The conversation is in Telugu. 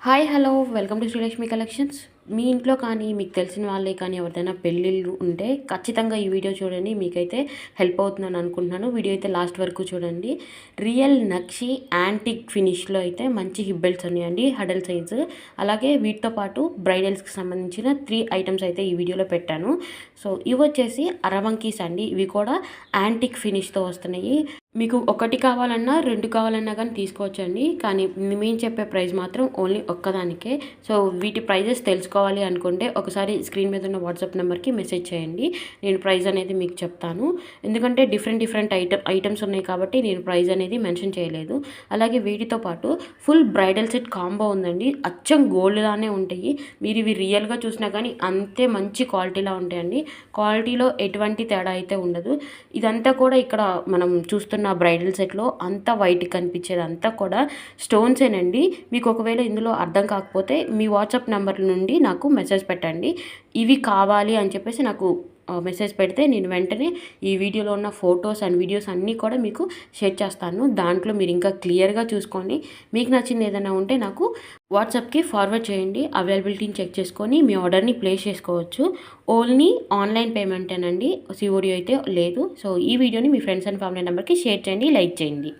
Hi hello welcome to Srilakshmi collections. మీ ఇంట్లో కానీ మీకు తెలిసిన వాళ్ళే కానీ ఎవరిదైనా పెళ్ళిళ్ళు ఉంటే ఖచ్చితంగా ఈ వీడియో చూడండి. మీకైతే హెల్ప్ అవుతుందని అనుకుంటున్నాను. వీడియో అయితే లాస్ట్ వరకు చూడండి. రియల్ నక్షి యాంటిక్ ఫినిష్లో అయితే మంచి హిప్ బెల్ట్స్ ఉన్నాయండి, హడల్ సైజు. అలాగే వీటితో పాటు బ్రైడల్స్కి సంబంధించిన 3 ఐటమ్స్ అయితే ఈ వీడియోలో పెట్టాను. సో ఇవి వచ్చేసి అరవంకీస్ అండి. ఇవి కూడా యాంటిక్ ఫినిష్తో వస్తున్నాయి. మీకు ఒకటి కావాలన్నా 2 కావాలన్నా కానీ తీసుకోవచ్చండి. కానీ మేము చెప్పే ప్రైస్ మాత్రం ఓన్లీ ఒక్కదానికే. సో వీటి ప్రైజెస్ తెలుసుకోవాలి అనుకుంటే ఒకసారి స్క్రీన్ మీద ఉన్న వాట్సాప్ నెంబర్కి మెసేజ్ చేయండి. నేను ప్రైస్ అనేది మీకు చెప్తాను. ఎందుకంటే డిఫరెంట్ ఐటమ్స్ ఉన్నాయి కాబట్టి నేను ప్రైస్ అనేది మెన్షన్ చేయలేదు. అలాగే వీటితో పాటు ఫుల్ బ్రైడల్ సెట్ కాంబో ఉందండి. అచ్చం గోల్డ్ లానే ఉంటాయి. మీరు ఇవి రియల్గా చూసినా కానీ అంతే మంచి క్వాలిటీలా ఉంటాయండి. క్వాలిటీలో ఎటువంటి తేడా అయితే ఉండదు. ఇదంతా కూడా ఇక్కడ మనం చూస్తున్న బ్రైడల్ సెట్లో అంతా వైట్ కనిపించేది అంతా కూడా స్టోన్సేనండి. మీకు ఒకవేళ ఇందులో అర్థం కాకపోతే మీ వాట్సాప్ నెంబర్ నుండి నాకు మెసేజ్ పెట్టండి. ఇవి కావాలి అని చెప్పేసి నాకు మెసేజ్ పెడితే నేను వెంటనే ఈ వీడియోలో ఉన్న ఫొటోస్ అండ్ వీడియోస్ అన్నీ కూడా మీకు షేర్ చేస్తాను. దాంట్లో మీరు ఇంకా క్లియర్గా చూసుకొని మీకు నచ్చింది ఏదైనా ఉంటే నాకు వాట్సాప్కి ఫార్వర్డ్ చేయండి. అవైలబిలిటీని చెక్ చేసుకొని మీ ఆర్డర్ని ప్లేస్ చేసుకోవచ్చు. ఓన్లీ ఆన్లైన్ పేమెంటేనండి, సిఓడి అయితే లేదు. సో ఈ వీడియోని మీ ఫ్రెండ్స్ అండ్ ఫ్యామిలీ నెంబర్కి షేర్ చేయండి, లైక్ చేయండి.